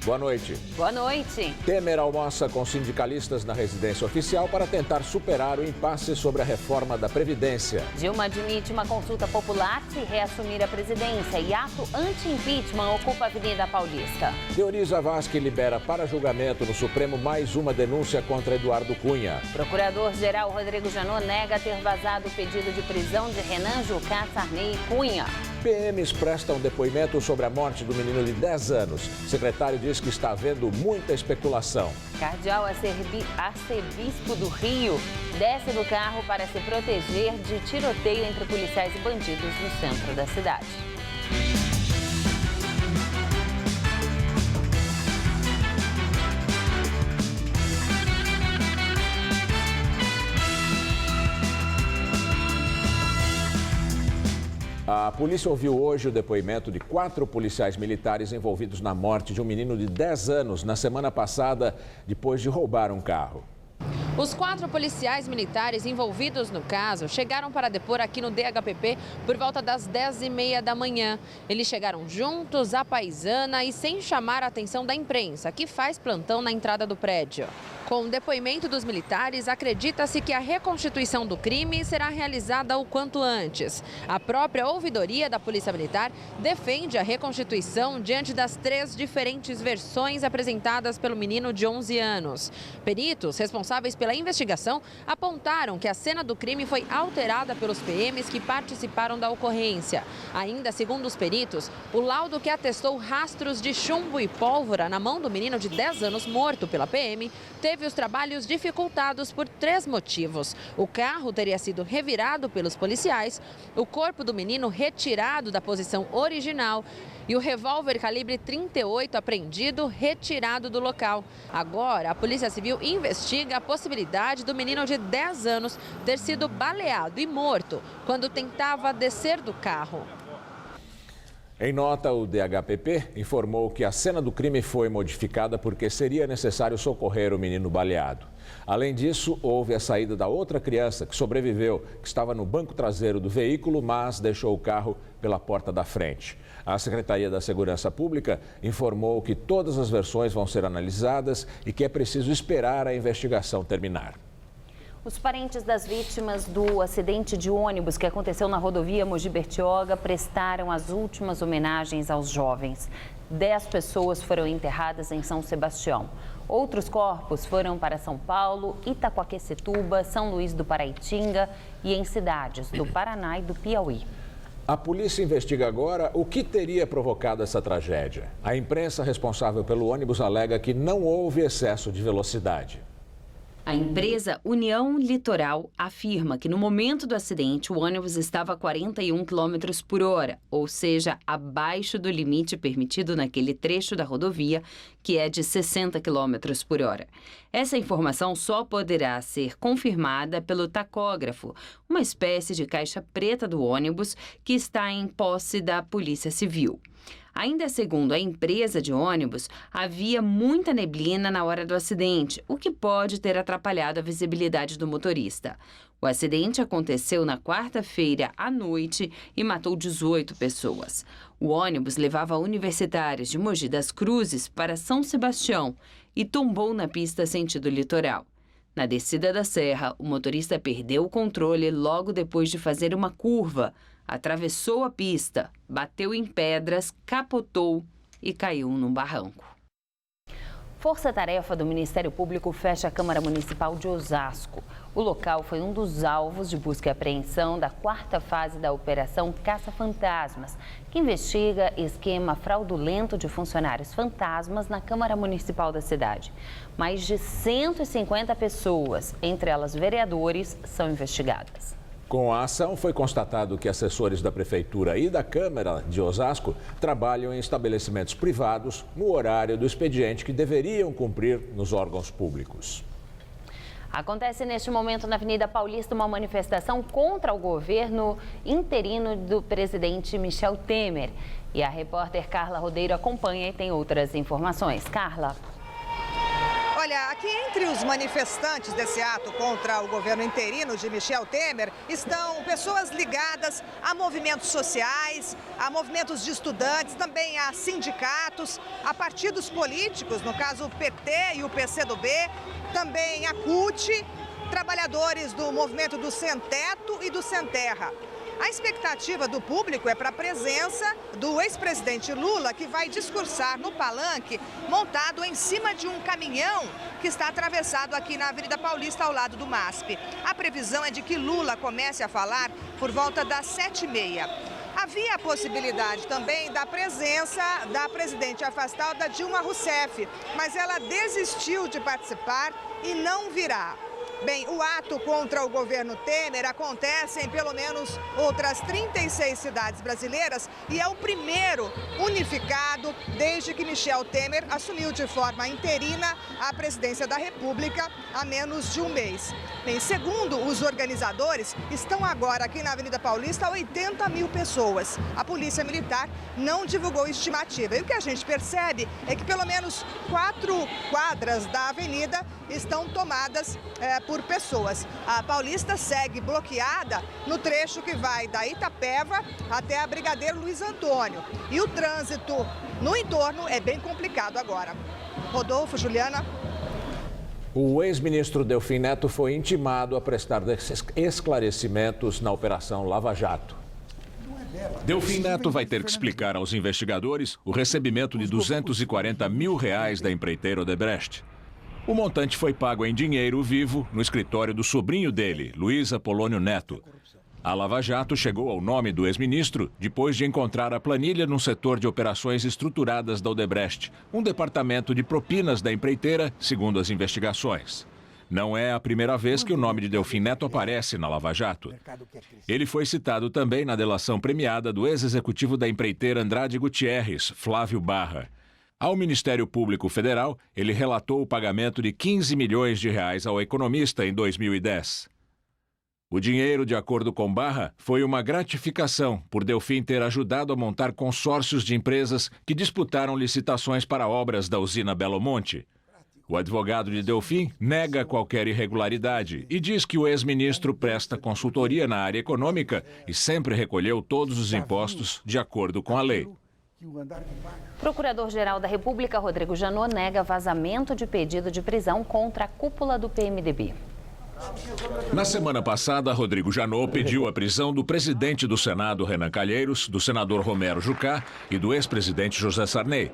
Boa noite. Boa noite. Temer almoça com sindicalistas na residência oficial para tentar superar o impasse sobre a reforma da Previdência. Dilma admite uma consulta popular se reassumir a presidência e ato anti-impeachment ocupa a Avenida Paulista. Teori Zavascki libera para julgamento no Supremo mais uma denúncia contra Eduardo Cunha. Procurador-geral Rodrigo Janot nega ter vazado o pedido de prisão de Renan Jucá, Sarney e Cunha. PMs prestam depoimento sobre a morte do menino de 10 anos. O secretário diz que está havendo muita especulação. Cardeal arcebispo do Rio desce do carro para se proteger de tiroteio entre policiais e bandidos no centro da cidade. A polícia ouviu hoje o depoimento de 4 policiais militares envolvidos na morte de um menino de 10 anos na semana passada, depois de roubar um carro. Os 4 policiais militares envolvidos no caso chegaram para depor aqui no DHPP por volta das 10h30 da manhã. Eles chegaram juntos, à paisana e sem chamar a atenção da imprensa, que faz plantão na entrada do prédio. Com o depoimento dos militares, acredita-se que a reconstituição do crime será realizada o quanto antes. A própria ouvidoria da Polícia Militar defende a reconstituição diante das 3 diferentes versões apresentadas pelo menino de 11 anos. Peritos responsáveis pela investigação apontaram que a cena do crime foi alterada pelos PMs que participaram da ocorrência. Ainda segundo os peritos, o laudo que atestou rastros de chumbo e pólvora na mão do menino de 10 anos morto pela PM teve os trabalhos dificultados por 3 motivos. O carro teria sido revirado pelos policiais, o corpo do menino retirado da posição original e o revólver calibre 38 apreendido retirado do local. Agora, a Polícia Civil investiga a possibilidade do menino de 10 anos ter sido baleado e morto quando tentava descer do carro. Em nota, o DHPP informou que a cena do crime foi modificada porque seria necessário socorrer o menino baleado. Além disso, houve a saída da outra criança que sobreviveu, que estava no banco traseiro do veículo, mas deixou o carro pela porta da frente. A Secretaria da Segurança Pública informou que todas as versões vão ser analisadas e que é preciso esperar a investigação terminar. Os parentes das vítimas do acidente de ônibus que aconteceu na rodovia Mogi Bertioga prestaram as últimas homenagens aos jovens. 10 pessoas foram enterradas em São Sebastião. Outros corpos foram para São Paulo, Itaquaquecetuba, São Luís do Paraitinga e em cidades do Paraná e do Piauí. A polícia investiga agora o que teria provocado essa tragédia. A imprensa responsável pelo ônibus alega que não houve excesso de velocidade. A empresa União Litoral afirma que no momento do acidente o ônibus estava a 41 km por hora, ou seja, abaixo do limite permitido naquele trecho da rodovia, que é de 60 km por hora. Essa informação só poderá ser confirmada pelo tacógrafo, uma espécie de caixa preta do ônibus que está em posse da Polícia Civil. Ainda segundo a empresa de ônibus, havia muita neblina na hora do acidente, o que pode ter atrapalhado a visibilidade do motorista. O acidente aconteceu na quarta-feira à noite e matou 18 pessoas. O ônibus levava universitários de Mogi das Cruzes para São Sebastião e tombou na pista sentido litoral. Na descida da serra, o motorista perdeu o controle logo depois de fazer uma curva. Atravessou a pista, bateu em pedras, capotou e caiu num barranco. Força-tarefa do Ministério Público fecha a Câmara Municipal de Osasco. O local foi um dos alvos de busca e apreensão da 4ª fase da Operação Caça-Fantasmas, que investiga esquema fraudulento de funcionários fantasmas na Câmara Municipal da cidade. Mais de 150 pessoas, entre elas vereadores, são investigadas. Com a ação, foi constatado que assessores da Prefeitura e da Câmara de Osasco trabalham em estabelecimentos privados no horário do expediente que deveriam cumprir nos órgãos públicos. Acontece neste momento na Avenida Paulista uma manifestação contra o governo interino do presidente Michel Temer. E a repórter Carla Rodeiro acompanha e tem outras informações. Carla. Olha, Olha, aqui entre os manifestantes desse ato contra o governo interino de Michel Temer estão pessoas ligadas a movimentos sociais, a movimentos de estudantes, também a sindicatos, a partidos políticos, no caso o PT e o PCdoB, também a CUT, trabalhadores do movimento do Sem Teto e do Sem Terra. A expectativa do público é para a presença do ex-presidente Lula, que vai discursar no palanque, montado em cima de um caminhão que está atravessado aqui na Avenida Paulista, ao lado do MASP. A previsão é de que Lula comece a falar por volta das 7h30. Havia a possibilidade também da presença da presidente afastada Dilma Rousseff, mas ela desistiu de participar e não virá. Bem, o ato contra o governo Temer acontece em pelo menos outras 36 cidades brasileiras e é o primeiro unificado desde que Michel Temer assumiu de forma interina a presidência da República há menos de um mês. Bem, segundo os organizadores, estão agora aqui na Avenida Paulista 80 mil pessoas. A Polícia Militar não divulgou estimativa. E o que a gente percebe é que pelo menos 4 quadras da avenida estão tomadas por pessoas. A Paulista segue bloqueada no trecho que vai da Itapeva até a Brigadeiro Luiz Antônio. E o trânsito no entorno é bem complicado agora. Rodolfo, Juliana. O ex-ministro Delfim Neto foi intimado a prestar esclarecimentos na Operação Lava Jato. Delfim Neto vai ter que explicar aos investigadores o recebimento de R$240 mil da empreiteira Odebrecht. O montante foi pago em dinheiro vivo no escritório do sobrinho dele, Luiz Apolônio Neto. A Lava Jato chegou ao nome do ex-ministro depois de encontrar a planilha no setor de operações estruturadas da Odebrecht, um departamento de propinas da empreiteira, segundo as investigações. Não é a primeira vez que o nome de Delfim Neto aparece na Lava Jato. Ele foi citado também na delação premiada do ex-executivo da empreiteira Andrade Gutierrez, Flávio Barra. Ao Ministério Público Federal, ele relatou o pagamento de R$15 milhões ao economista em 2010. O dinheiro, de acordo com Barra, foi uma gratificação por Delfim ter ajudado a montar consórcios de empresas que disputaram licitações para obras da usina Belo Monte. O advogado de Delfim nega qualquer irregularidade e diz que o ex-ministro presta consultoria na área econômica e sempre recolheu todos os impostos de acordo com a lei. Procurador-Geral da República, Rodrigo Janot, nega vazamento de pedido de prisão contra a cúpula do PMDB. Na semana passada, Rodrigo Janot pediu a prisão do presidente do Senado, Renan Calheiros, do senador Romero Jucá e do ex-presidente José Sarney.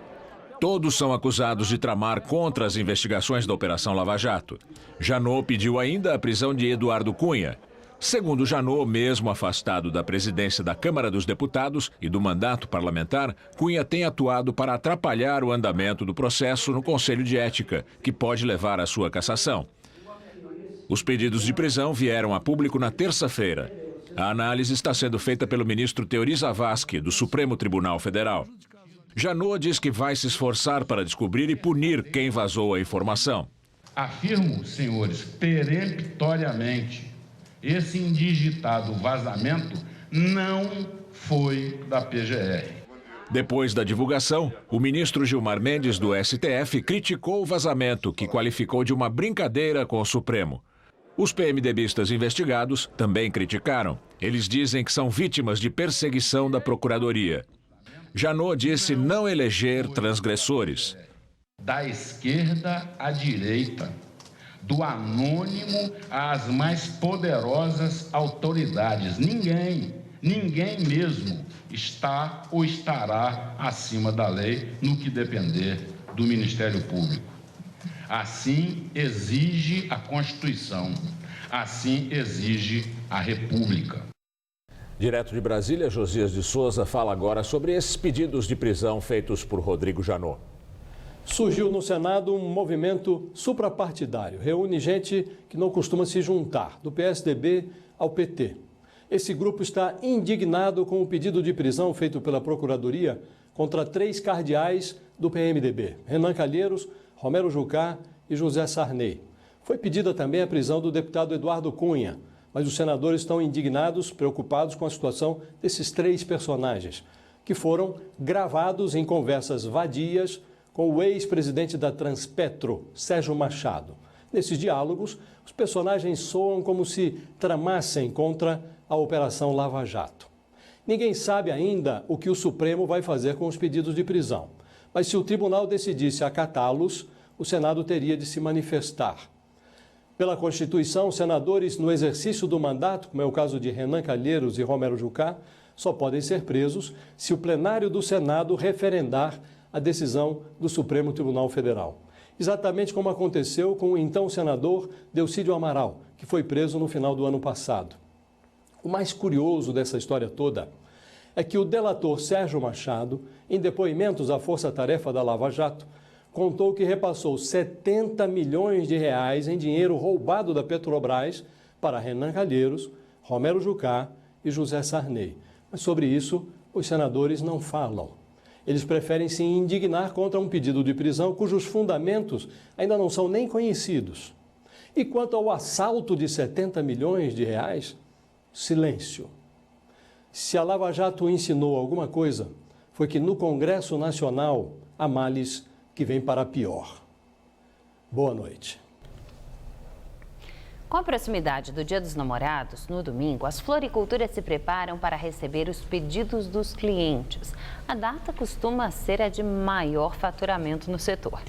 Todos são acusados de tramar contra as investigações da Operação Lava Jato. Janot pediu ainda a prisão de Eduardo Cunha. Segundo Janot, mesmo afastado da presidência da Câmara dos Deputados e do mandato parlamentar, Cunha tem atuado para atrapalhar o andamento do processo no Conselho de Ética, que pode levar à sua cassação. Os pedidos de prisão vieram a público na terça-feira. A análise está sendo feita pelo ministro Teori Zavascki, do Supremo Tribunal Federal. Janot diz que vai se esforçar para descobrir e punir quem vazou a informação. Afirmo, senhores, peremptoriamente, esse indigitado vazamento não foi da PGR. Depois da divulgação, o ministro Gilmar Mendes, do STF, criticou o vazamento, que qualificou de uma brincadeira com o Supremo. Os PMDBistas investigados também criticaram. Eles dizem que são vítimas de perseguição da Procuradoria. Janot disse não eleger transgressores. Da esquerda à direita, do anônimo às mais poderosas autoridades. Ninguém mesmo está ou estará acima da lei no que depender do Ministério Público. Assim exige a Constituição, assim exige a República. Direto de Brasília, Josias de Souza fala agora sobre esses pedidos de prisão feitos por Rodrigo Janot. Surgiu no Senado um movimento suprapartidário. Reúne gente que não costuma se juntar, do PSDB ao PT. Esse grupo está indignado com o pedido de prisão feito pela Procuradoria contra 3 cardeais do PMDB, Renan Calheiros, Romero Jucá e José Sarney. Foi pedida também a prisão do deputado Eduardo Cunha, mas os senadores estão indignados, preocupados com a situação desses 3 personagens, que foram gravados em conversas vadias com o ex-presidente da Transpetro, Sérgio Machado. Nesses diálogos, os personagens soam como se tramassem contra a Operação Lava Jato. Ninguém sabe ainda o que o Supremo vai fazer com os pedidos de prisão, mas se o tribunal decidisse acatá-los, o Senado teria de se manifestar. Pela Constituição, senadores no exercício do mandato, como é o caso de Renan Calheiros e Romero Jucá, só podem ser presos se o plenário do Senado referendar a decisão do Supremo Tribunal Federal. Exatamente como aconteceu com o então senador Delcídio Amaral, que foi preso no final do ano passado. O mais curioso dessa história toda é que o delator Sérgio Machado, em depoimentos à Força-Tarefa da Lava Jato, contou que repassou 70 milhões de reais em dinheiro roubado da Petrobras para Renan Calheiros, Romero Jucá e José Sarney. Mas sobre isso, os senadores não falam. Eles preferem se indignar contra um pedido de prisão cujos fundamentos ainda não são nem conhecidos. E quanto ao assalto de 70 milhões de reais, silêncio. Se a Lava Jato ensinou alguma coisa, foi que no Congresso Nacional há males que vêm para pior. Boa noite. Com a proximidade do Dia dos Namorados, no domingo, as floriculturas se preparam para receber os pedidos dos clientes. A data costuma ser a de maior faturamento no setor.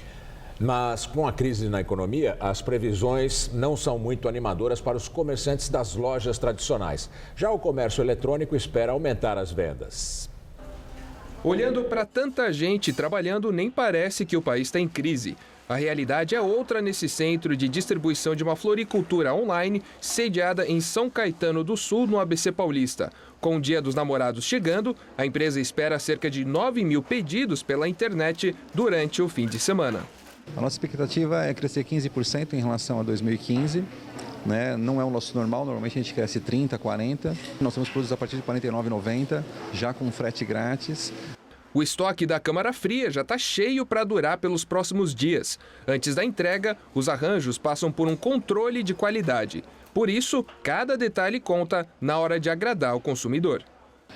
Mas com a crise na economia, as previsões não são muito animadoras para os comerciantes das lojas tradicionais. Já o comércio eletrônico espera aumentar as vendas. Olhando para tanta gente trabalhando, nem parece que o país está em crise. A realidade é outra nesse centro de distribuição de uma floricultura online sediada em São Caetano do Sul, no ABC Paulista. Com o Dia dos Namorados chegando, a empresa espera cerca de 9 mil pedidos pela internet durante o fim de semana. A nossa expectativa é crescer 15% em relação a 2015. Não é o nosso normal, normalmente a gente cresce 30%, 40%. Nós temos produtos a partir de R$ 49,90, já com frete grátis. O estoque da câmara fria já está cheio para durar pelos próximos dias. Antes da entrega, os arranjos passam por um controle de qualidade. Por isso, cada detalhe conta na hora de agradar o consumidor.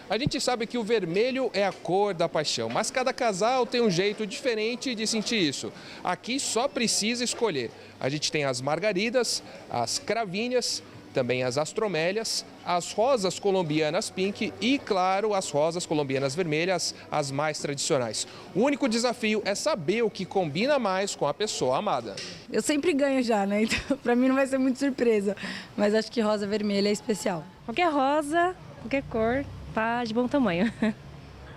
A gente sabe que o vermelho é a cor da paixão, mas cada casal tem um jeito diferente de sentir isso. Aqui só precisa escolher. A gente tem as margaridas, as cravinhas, também as astromélias, as rosas colombianas pink e, claro, as rosas colombianas vermelhas, as mais tradicionais. O único desafio é saber o que combina mais com a pessoa amada. Eu sempre ganho já, né? Então, pra mim não vai ser muito surpresa, mas acho que rosa vermelha é especial. Qualquer rosa, qualquer cor, tá de bom tamanho.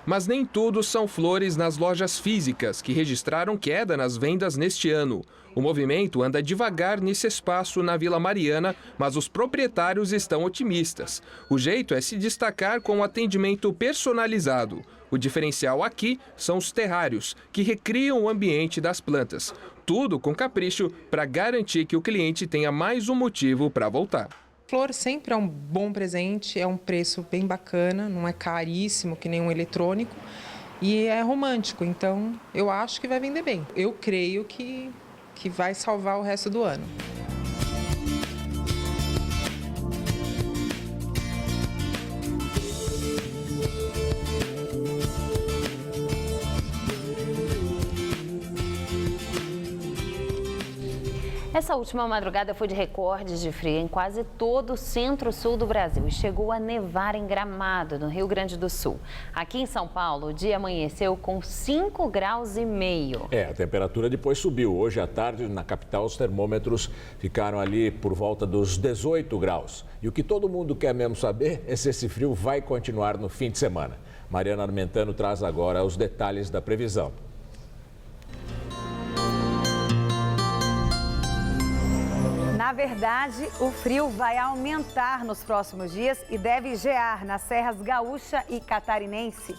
Mas nem tudo são flores nas lojas físicas, que registraram queda nas vendas neste ano. O movimento anda devagar nesse espaço na Vila Mariana, mas os proprietários estão otimistas. O jeito é se destacar com um atendimento personalizado. O diferencial aqui são os terrários, que recriam o ambiente das plantas. Tudo com capricho para garantir que o cliente tenha mais um motivo para voltar. Flor sempre é um bom presente, é um preço bem bacana, não é caríssimo que nem um eletrônico e é romântico, então eu acho que vai vender bem. Eu creio que vai salvar o resto do ano. Essa última madrugada foi de recordes de frio em quase todo o centro-sul do Brasil e chegou a nevar em Gramado, no Rio Grande do Sul. Aqui em São Paulo, o dia amanheceu com 5,5 graus. A temperatura depois subiu. Hoje à tarde, na capital, os termômetros ficaram ali por volta dos 18 graus. E o que todo mundo quer mesmo saber é se esse frio vai continuar no fim de semana. Mariana Armentano traz agora os detalhes da previsão. Na verdade, o frio vai aumentar nos próximos dias e deve gear nas serras gaúcha e catarinense.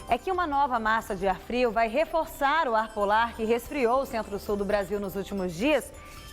É que uma nova massa de ar frio vai reforçar o ar polar que resfriou o centro-sul do Brasil nos últimos dias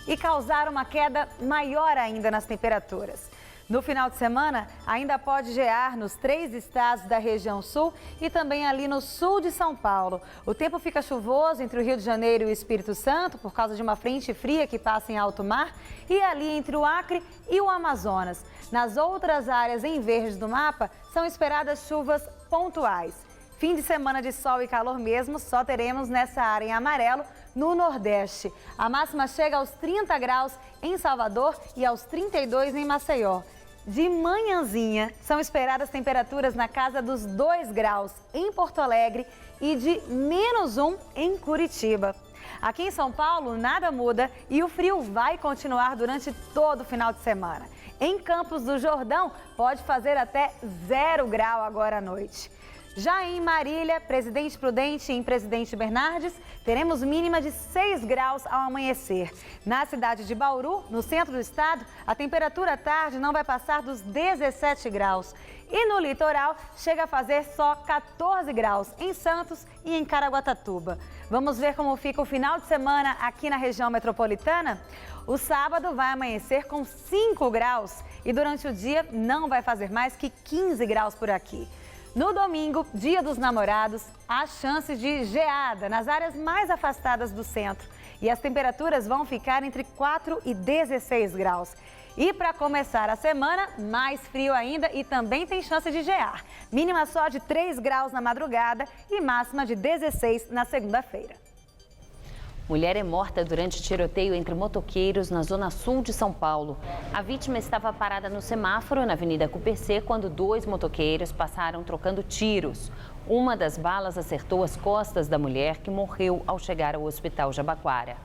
e causar uma queda maior ainda nas temperaturas. No final de semana, ainda pode gear nos 3 estados da região sul e também ali no sul de São Paulo. O tempo fica chuvoso entre o Rio de Janeiro e o Espírito Santo por causa de uma frente fria que passa em alto mar e ali entre o Acre e o Amazonas. Nas outras áreas em verde do mapa, são esperadas chuvas pontuais. Fim de semana de sol e calor mesmo, só teremos nessa área em amarelo no Nordeste. A máxima chega aos 30 graus em Salvador e aos 32 em Maceió. De manhãzinha, são esperadas temperaturas na casa dos 2 graus em Porto Alegre e de -1 em Curitiba. Aqui em São Paulo, nada muda e o frio vai continuar durante todo o final de semana. Em Campos do Jordão, pode fazer até 0 grau agora à noite. Já em Marília, Presidente Prudente e em Presidente Bernardes, teremos mínima de 6 graus ao amanhecer. Na cidade de Bauru, no centro do estado, a temperatura à tarde não vai passar dos 17 graus. E no litoral, chega a fazer só 14 graus em Santos e em Caraguatatuba. Vamos ver como fica o final de semana aqui na região metropolitana? O sábado vai amanhecer com 5 graus e durante o dia não vai fazer mais que 15 graus por aqui. No domingo, Dia dos Namorados, há chances de geada nas áreas mais afastadas do centro. E as temperaturas vão ficar entre 4 e 16 graus. E para começar a semana, mais frio ainda e também tem chance de gear. Mínima só de 3 graus na madrugada e máxima de 16 na segunda-feira. Mulher é morta durante tiroteio entre motoqueiros na zona sul de São Paulo. A vítima estava parada no semáforo na Avenida Cupecê quando 2 motoqueiros passaram trocando tiros. Uma das balas acertou as costas da mulher, que morreu ao chegar ao Hospital Jabaquara.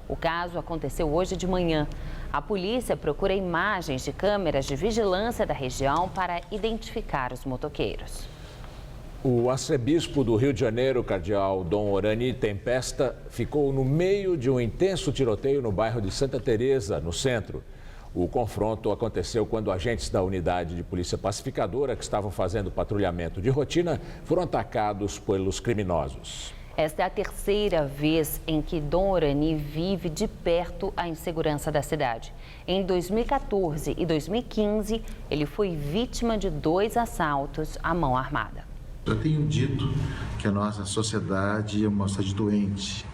O caso aconteceu hoje de manhã. A polícia procura imagens de câmeras de vigilância da região para identificar os motoqueiros. O arcebispo do Rio de Janeiro, cardeal Dom Orani Tempesta, ficou no meio de um intenso tiroteio no bairro de Santa Teresa, no centro. O confronto aconteceu quando agentes da unidade de polícia pacificadora, que estavam fazendo patrulhamento de rotina, foram atacados pelos criminosos. Esta é a terceira vez em que Dom Orani vive de perto a insegurança da cidade. Em 2014 e 2015, ele foi vítima de 2 assaltos à mão armada. Eu tenho dito que a nossa sociedade é uma sociedade doente,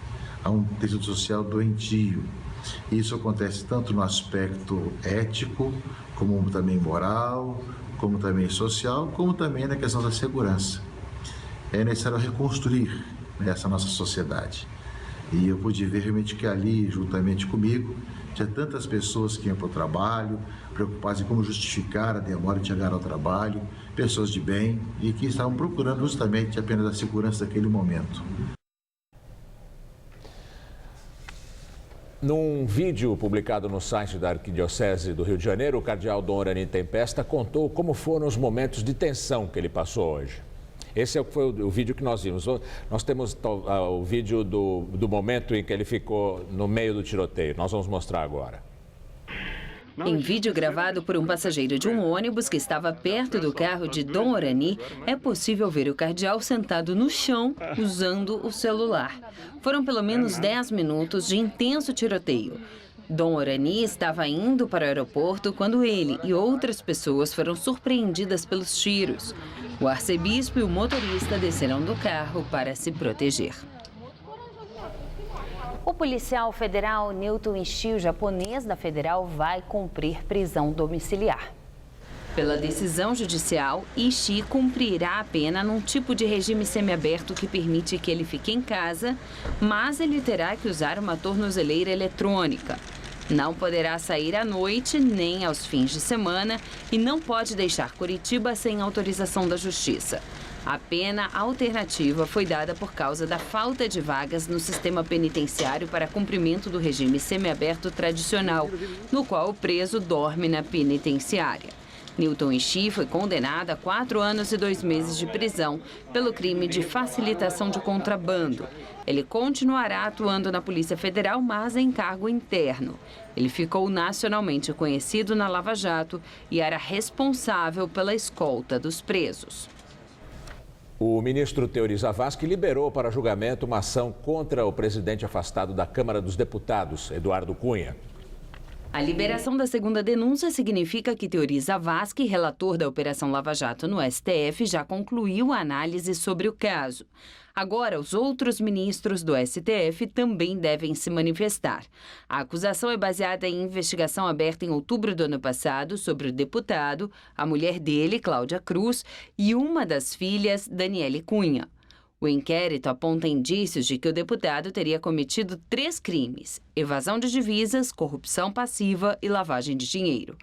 há um tecido social doentio. Isso acontece tanto no aspecto ético, como também moral, como também social, como também na questão da segurança. É necessário reconstruir essa nossa sociedade. E eu pude ver realmente que ali, juntamente comigo, tinha tantas pessoas que iam para o trabalho, preocupadas em como justificar a demora de chegar ao trabalho, pessoas de bem e que estavam procurando justamente apenas a segurança daquele momento. Num vídeo publicado no site da Arquidiocese do Rio de Janeiro, o cardeal Dom Orani Tempesta contou como foram os momentos de tensão que ele passou hoje. Esse foi o vídeo que nós vimos. Nós temos o vídeo do momento em que ele ficou no meio do tiroteio. Nós vamos mostrar agora. Em vídeo gravado por um passageiro de um ônibus que estava perto do carro de Dom Orani, é possível ver o cardeal sentado no chão, usando o celular. Foram pelo menos 10 minutos de intenso tiroteio. Dom Orani estava indo para o aeroporto quando ele e outras pessoas foram surpreendidas pelos tiros. O arcebispo e o motorista desceram do carro para se proteger. O policial federal Newton Ishii, japonês da Federal, vai cumprir prisão domiciliar. Pela decisão judicial, Ishii cumprirá a pena num tipo de regime semiaberto que permite que ele fique em casa, mas ele terá que usar uma tornozeleira eletrônica. Não poderá sair à noite nem aos fins de semana e não pode deixar Curitiba sem autorização da Justiça. A pena alternativa foi dada por causa da falta de vagas no sistema penitenciário para cumprimento do regime semiaberto tradicional, no qual o preso dorme na penitenciária. Newton Ishii foi condenado a 4 anos e 2 meses de prisão pelo crime de facilitação de contrabando. Ele continuará atuando na Polícia Federal, mas em cargo interno. Ele ficou nacionalmente conhecido na Lava Jato e era responsável pela escolta dos presos. O ministro Teori Zavascki liberou para julgamento uma ação contra o presidente afastado da Câmara dos Deputados, Eduardo Cunha. A liberação da segunda denúncia significa que Teori Zavascki, relator da Operação Lava Jato no STF, já concluiu a análise sobre o caso. Agora, os outros ministros do STF também devem se manifestar. A acusação é baseada em investigação aberta em outubro do ano passado sobre o deputado, a mulher dele, Cláudia Cruz, e uma das filhas, Daniele Cunha. O inquérito aponta indícios de que o deputado teria cometido 3 crimes: evasão de divisas, corrupção passiva e lavagem de dinheiro.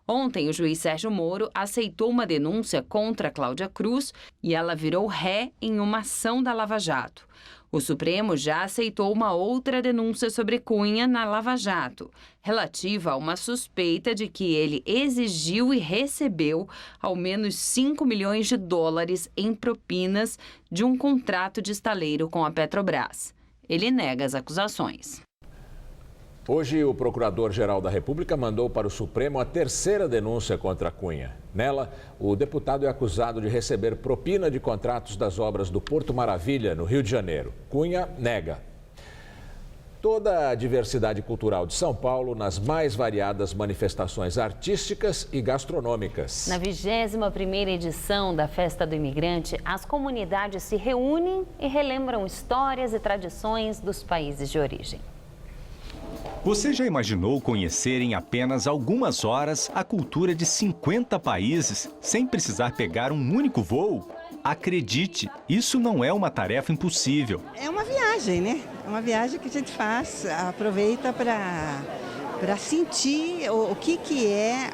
Ontem, o juiz Sérgio Moro aceitou uma denúncia contra Cláudia Cruz e ela virou ré em uma ação da Lava Jato. O Supremo já aceitou uma outra denúncia sobre Cunha na Lava Jato, relativa a uma suspeita de que ele exigiu e recebeu ao menos 5 milhões de dólares em propinas de um contrato de estaleiro com a Petrobras. Ele nega as acusações. Hoje, o Procurador-Geral da República mandou para o Supremo a 3ª denúncia contra Cunha. Nela, o deputado é acusado de receber propina de contratos das obras do Porto Maravilha, no Rio de Janeiro. Cunha nega. Toda a diversidade cultural de São Paulo nas mais variadas manifestações artísticas e gastronômicas. Na 21ª edição da Festa do Imigrante, as comunidades se reúnem e relembram histórias e tradições dos países de origem. Você já imaginou conhecer em apenas algumas horas a cultura de 50 países sem precisar pegar um único voo? Acredite, isso não é uma tarefa impossível. É uma viagem, né? É uma viagem que a gente faz, aproveita para sentir o que é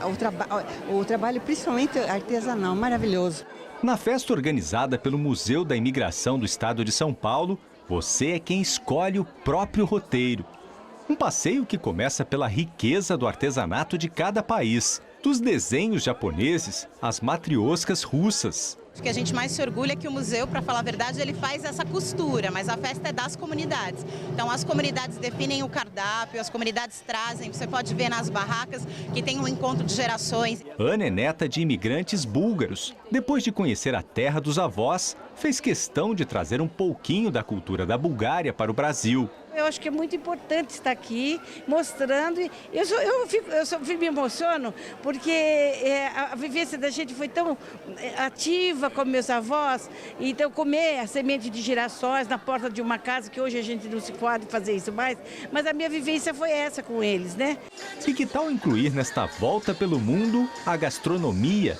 o trabalho, principalmente artesanal, maravilhoso. Na festa organizada pelo Museu da Imigração do Estado de São Paulo, você é quem escolhe o próprio roteiro. Um passeio que começa pela riqueza do artesanato de cada país, dos desenhos japoneses às matrioscas russas. O que a gente mais se orgulha é que o museu, para falar a verdade, ele faz essa costura, mas a festa é das comunidades. Então as comunidades definem o cardápio, as comunidades trazem, você pode ver nas barracas que tem um encontro de gerações. Ana é neta de imigrantes búlgaros. Depois de conhecer a terra dos avós, fez questão de trazer um pouquinho da cultura da Bulgária para o Brasil. Eu acho que é muito importante estar aqui mostrando. Eu me emociono porque a vivência da gente foi tão ativa com meus avós. Então, comer a semente de girassóis na porta de uma casa, que hoje a gente não se pode fazer isso mais, mas a minha vivência foi essa com eles, né? E que tal incluir nesta volta pelo mundo a gastronomia?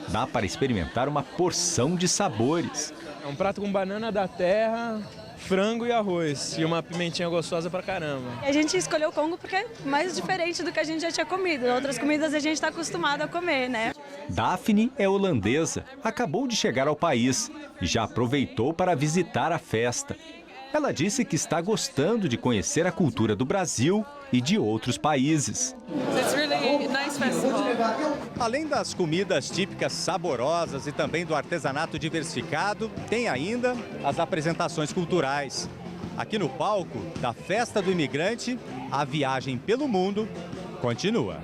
Dá para experimentar uma porção de sabores. É um prato com banana da terra, frango e arroz e uma pimentinha gostosa pra caramba. A gente escolheu o Congo porque é mais diferente do que a gente já tinha comido. Outras comidas a gente está acostumado a comer, né? Daphne é holandesa, acabou de chegar ao país e já aproveitou para visitar a festa. Ela disse que está gostando de conhecer a cultura do Brasil e de outros países. Além das comidas típicas saborosas e também do artesanato diversificado, tem ainda as apresentações culturais. Aqui no palco da Festa do Imigrante, a viagem pelo mundo continua.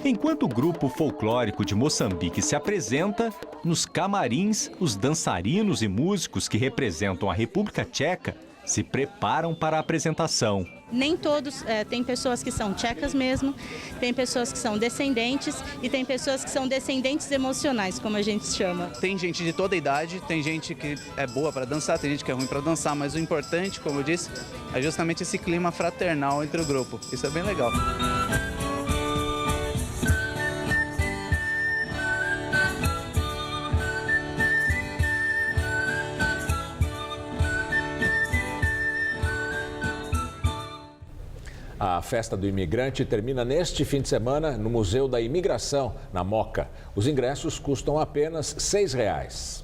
Enquanto o grupo folclórico de Moçambique se apresenta, nos camarins, os dançarinos e músicos que representam a República Tcheca se preparam para a apresentação. Nem todos, tem pessoas que são tchecas mesmo, tem pessoas que são descendentes e tem pessoas que são descendentes emocionais, como a gente chama. Tem gente de toda idade, tem gente que é boa para dançar, tem gente que é ruim para dançar, mas o importante, como eu disse, é justamente esse clima fraternal entre o grupo. Isso é bem legal. A Festa do Imigrante termina neste fim de semana no Museu da Imigração, na Moca. Os ingressos custam apenas R$ 6.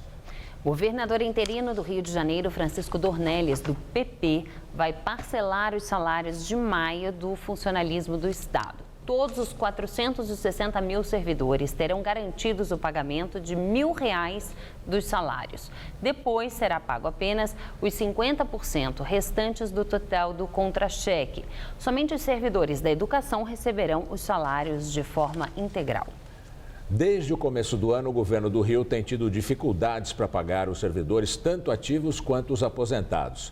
O governador interino do Rio de Janeiro, Francisco Dornelles, do PP, vai parcelar os salários de maio do funcionalismo do Estado. Todos os 460 mil servidores terão garantidos o pagamento de R$ 1.000 dos salários. Depois será pago apenas os 50% restantes do total do contra-cheque. Somente os servidores da educação receberão os salários de forma integral. Desde o começo do ano, o governo do Rio tem tido dificuldades para pagar os servidores, tanto ativos quanto os aposentados.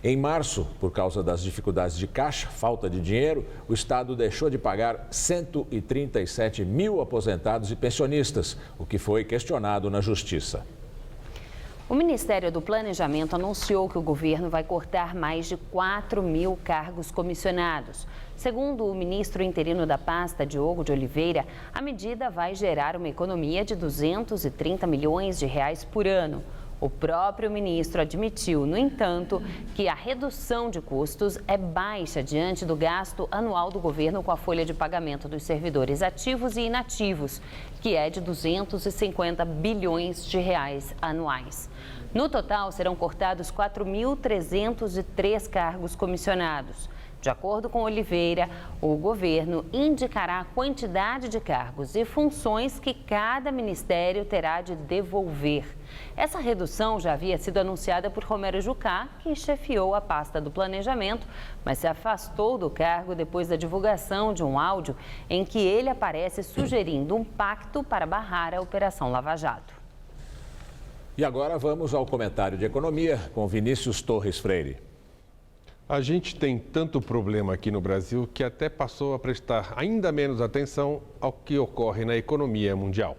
Em março, por causa das dificuldades de caixa, falta de dinheiro, o Estado deixou de pagar 137 mil aposentados e pensionistas, o que foi questionado na Justiça. O Ministério do Planejamento anunciou que o governo vai cortar mais de 4 mil cargos comissionados. Segundo o ministro interino da pasta, Diogo de Oliveira, a medida vai gerar uma economia de R$ 230 milhões por ano. O próprio ministro admitiu, no entanto, que a redução de custos é baixa diante do gasto anual do governo com a folha de pagamento dos servidores ativos e inativos, que é de 250 bilhões de reais anuais. No total, serão cortados 4.303 cargos comissionados. De acordo com Oliveira, o governo indicará a quantidade de cargos e funções que cada ministério terá de devolver. Essa redução já havia sido anunciada por Romero Jucá, que chefiou a pasta do planejamento, mas se afastou do cargo depois da divulgação de um áudio em que ele aparece sugerindo um pacto para barrar a Operação Lava Jato. E agora vamos ao comentário de economia com Vinícius Torres Freire. A gente tem tanto problema aqui no Brasil que até passou a prestar ainda menos atenção ao que ocorre na economia mundial.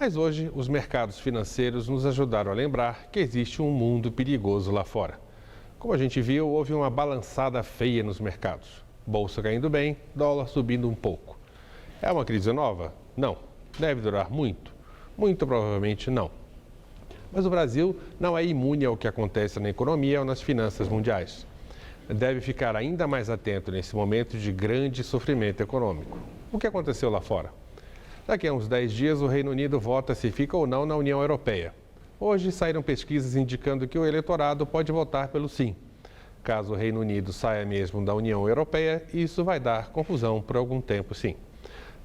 Mas hoje, os mercados financeiros nos ajudaram a lembrar que existe um mundo perigoso lá fora. Como a gente viu, houve uma balançada feia nos mercados. Bolsa caindo bem, dólar subindo um pouco. É uma crise nova? Não. Deve durar muito? Muito provavelmente não. Mas o Brasil não é imune ao que acontece na economia ou nas finanças mundiais. Deve ficar ainda mais atento nesse momento de grande sofrimento econômico. O que aconteceu lá fora? Daqui a uns 10 dias, o Reino Unido vota se fica ou não na União Europeia. Hoje saíram pesquisas indicando que o eleitorado pode votar pelo sim. Caso o Reino Unido saia mesmo da União Europeia, isso vai dar confusão por algum tempo, sim.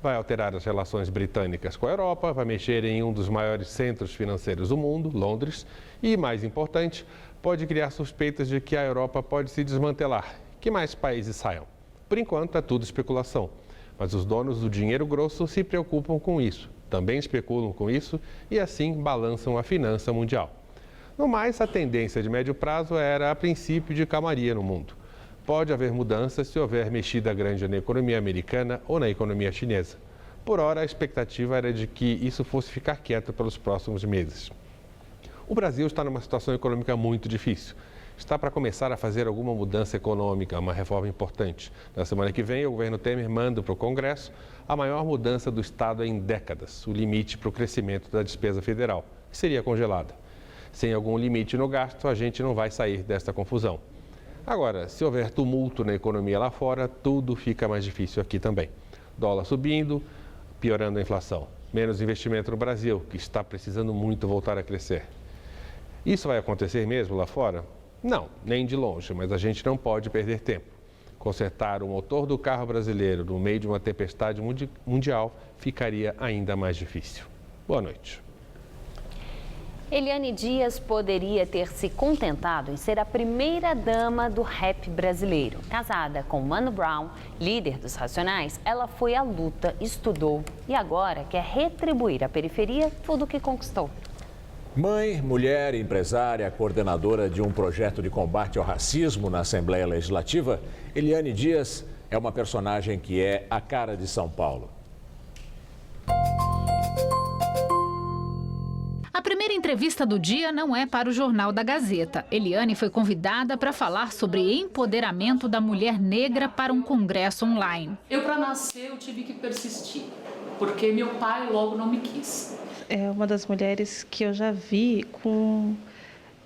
Vai alterar as relações britânicas com a Europa, vai mexer em um dos maiores centros financeiros do mundo, Londres, e, mais importante, pode criar suspeitas de que a Europa pode se desmantelar, que mais países saiam. Por enquanto, é tudo especulação, mas os donos do dinheiro grosso se preocupam com isso, também especulam com isso e assim balançam a finança mundial. No mais, a tendência de médio prazo era, a princípio, de calmaria no mundo. Pode haver mudanças se houver mexida grande na economia americana ou na economia chinesa. Por hora, a expectativa era de que isso fosse ficar quieto pelos próximos meses. O Brasil está numa situação econômica muito difícil. Está para começar a fazer alguma mudança econômica, uma reforma importante. Na semana que vem, o governo Temer manda para o Congresso a maior mudança do Estado em décadas, o limite para o crescimento da despesa federal, que seria congelada. Sem algum limite no gasto, a gente não vai sair desta confusão. Agora, se houver tumulto na economia lá fora, tudo fica mais difícil aqui também. Dólar subindo, piorando a inflação. Menos investimento no Brasil, que está precisando muito voltar a crescer. Isso vai acontecer mesmo lá fora? Não, nem de longe, mas a gente não pode perder tempo. Consertar o motor do carro brasileiro no meio de uma tempestade mundial ficaria ainda mais difícil. Boa noite. Eliane Dias poderia ter se contentado em ser a primeira-dama do rap brasileiro. Casada com Mano Brown, líder dos Racionais, ela foi à luta, estudou e agora quer retribuir à periferia tudo o que conquistou. Mãe, mulher, empresária, coordenadora de um projeto de combate ao racismo na Assembleia Legislativa, Eliane Dias é uma personagem que é a cara de São Paulo. A primeira entrevista do dia não é para o Jornal da Gazeta. Eliane foi convidada para falar sobre empoderamento da mulher negra para um congresso online. Para nascer, eu tive que persistir, porque meu pai logo não me quis. É uma das mulheres que eu já vi com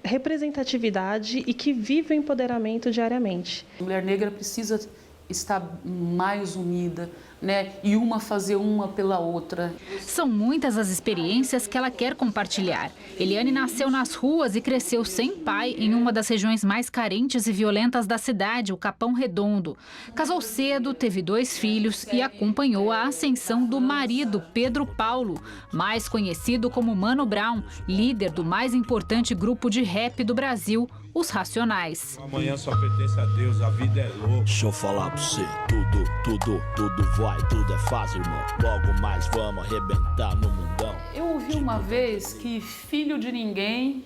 representatividade e que vive o empoderamento diariamente. A mulher negra precisa estar mais unida, né? E uma fazer uma pela outra. São muitas as experiências que ela quer compartilhar. Eliane nasceu nas ruas e cresceu sem pai em uma das regiões mais carentes e violentas da cidade, o Capão Redondo. Casou cedo, teve 2 filhos e acompanhou a ascensão do marido, Pedro Paulo, mais conhecido como Mano Brown, líder do mais importante grupo de rap do Brasil, os Racionais. Amanhã só pertence a Deus, a vida é louca. Deixa eu falar pra você, tudo vai, tudo é fácil, irmão. Logo mais vamos arrebentar no mundão. Eu ouvi uma vez que filho de ninguém,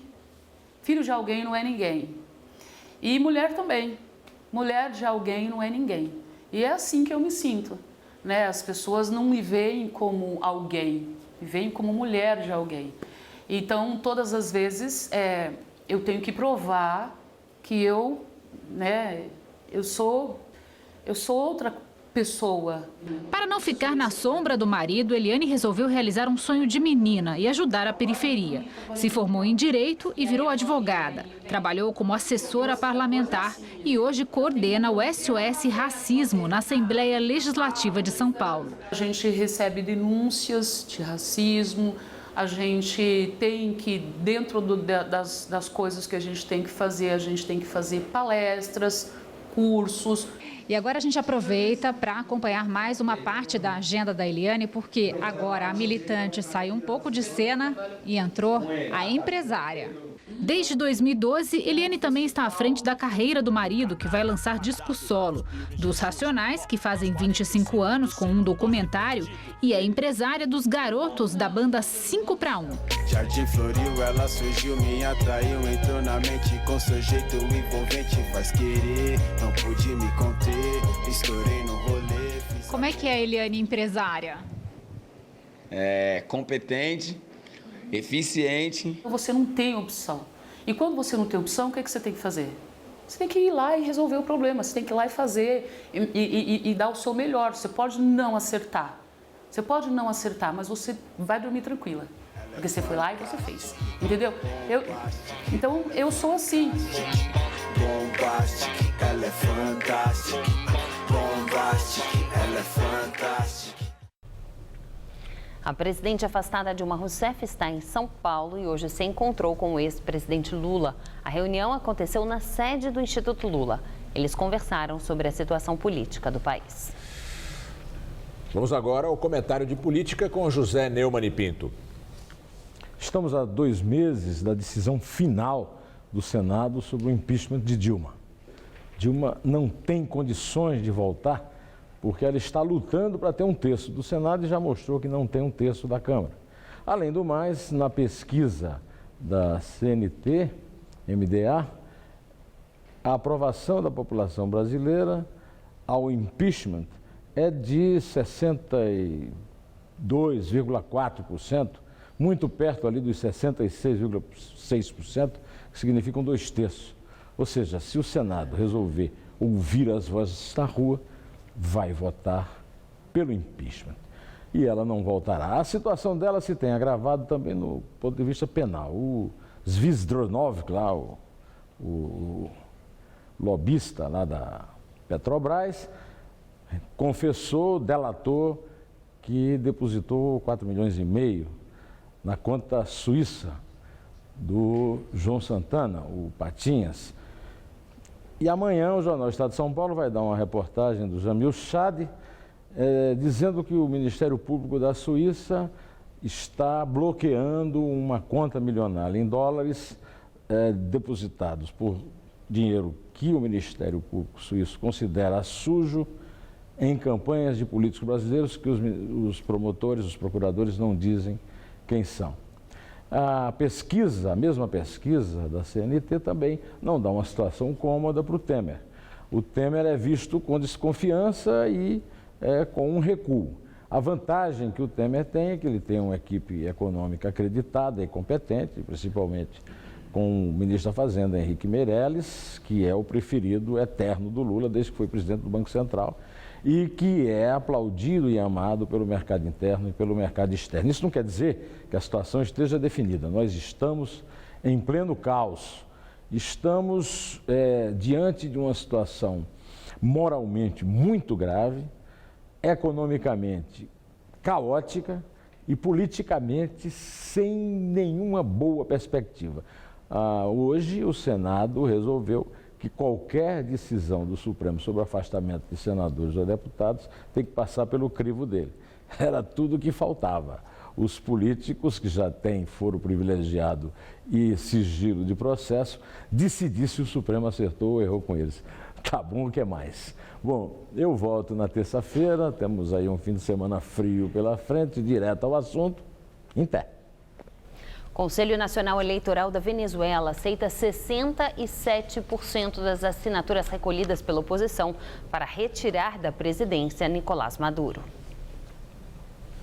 filho de alguém não é ninguém. E mulher também. Mulher de alguém não é ninguém. E é assim que eu me sinto, né? As pessoas não me veem como alguém, me veem como mulher de alguém. Então, todas as vezes, eu tenho que provar que eu sou pessoa. Para não ficar na sombra do marido, Eliane resolveu realizar um sonho de menina e ajudar a periferia. Se formou em Direito e virou advogada. Trabalhou como assessora parlamentar e hoje coordena o SOS Racismo na Assembleia Legislativa de São Paulo. A gente recebe denúncias de racismo, a gente tem que, dentro das coisas que a gente tem que fazer palestras, cursos. E agora a gente aproveita para acompanhar mais uma parte da agenda da Eliane, porque agora a militante saiu um pouco de cena e entrou a empresária. Desde 2012, Eliane também está à frente da carreira do marido, que vai lançar disco solo, dos Racionais, que fazem 25 anos com um documentário, e é empresária dos garotos da banda 5 para 1. Jardim floriu, ela surgiu, me atraiu, entrou na mente com seu jeito envolvente, faz querer, não pude me conter, estourei no rolê. Como é que é a Eliane empresária? É competente, eficiente. Você não tem opção. E quando você não tem opção, o que você tem que fazer? Você tem que ir lá e resolver o problema. Você tem que ir lá e fazer e dar o seu melhor. Você pode não acertar. Você pode não acertar, mas você vai dormir tranquila. Porque você foi lá e você fez. Entendeu? Então, eu sou assim. Bombastic, ela é fantástica. Bombastic, ela é fantástica. A presidente afastada Dilma Rousseff está em São Paulo e hoje se encontrou com o ex-presidente Lula. A reunião aconteceu na sede do Instituto Lula. Eles conversaram sobre a situação política do país. Vamos agora ao comentário de política com José Neumann e Pinto. Estamos a 2 meses da decisão final do Senado sobre o impeachment de Dilma. Dilma não tem condições de voltar porque ela está lutando para ter um terço do Senado e já mostrou que não tem um terço da Câmara. Além do mais, na pesquisa da CNT, MDA, a aprovação da população brasileira ao impeachment é de 62,4%, muito perto ali dos 66,6%, que significam 2/3. Ou seja, se o Senado resolver ouvir as vozes da rua, vai votar pelo impeachment. E ela não voltará. A situação dela se tem agravado também no ponto de vista penal. O Zvizdronov, lá, o lobista lá da Petrobras, confessou, delatou que depositou 4,5 milhões na conta suíça do João Santana, o Patinhas. E amanhã o Jornal Estado de São Paulo vai dar uma reportagem do Jamil Chad, dizendo que o Ministério Público da Suíça está bloqueando uma conta milionária em dólares depositados por dinheiro que o Ministério Público suíço considera sujo em campanhas de políticos brasileiros que os promotores, os procuradores não dizem quem são. A mesma pesquisa da CNT também não dá uma situação cômoda para o Temer. O Temer é visto com desconfiança e com um recuo. A vantagem que o Temer tem é que ele tem uma equipe econômica acreditada e competente, principalmente com o ministro da Fazenda, Henrique Meirelles, que é o preferido eterno do Lula desde que foi presidente do Banco Central, e que é aplaudido e amado pelo mercado interno e pelo mercado externo. Isso não quer dizer que a situação esteja definida. Nós estamos em pleno caos. Estamos diante de uma situação moralmente muito grave, economicamente caótica e politicamente sem nenhuma boa perspectiva. Hoje o Senado resolveu que qualquer decisão do Supremo sobre o afastamento de senadores ou deputados tem que passar pelo crivo dele. Era tudo o que faltava. Os políticos, que já têm foro privilegiado e sigilo de processo, decidir se o Supremo acertou ou errou com eles. Tá bom, o que mais? Bom, eu volto na terça-feira, temos aí um fim de semana frio pela frente, direto ao assunto, em pé. O Conselho Nacional Eleitoral da Venezuela aceita 67% das assinaturas recolhidas pela oposição para retirar da presidência Nicolás Maduro.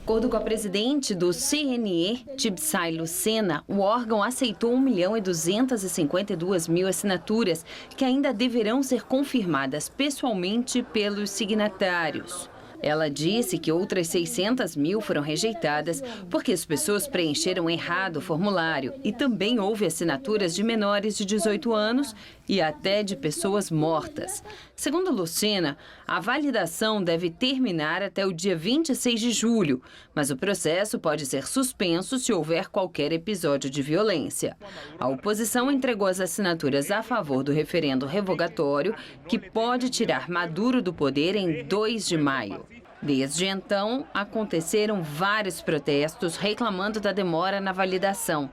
De acordo com a presidente do CNE, Tibsai Lucena, o órgão aceitou 1.252.000 assinaturas que ainda deverão ser confirmadas pessoalmente pelos signatários. Ela disse que outras 600.000 foram rejeitadas porque as pessoas preencheram errado o formulário e também houve assinaturas de menores de 18 anos e até de pessoas mortas. Segundo Lucena, a validação deve terminar até o dia 26 de julho, mas o processo pode ser suspenso se houver qualquer episódio de violência. A oposição entregou as assinaturas a favor do referendo revogatório, que pode tirar Maduro do poder em 2 de maio. Desde então, aconteceram vários protestos reclamando da demora na validação.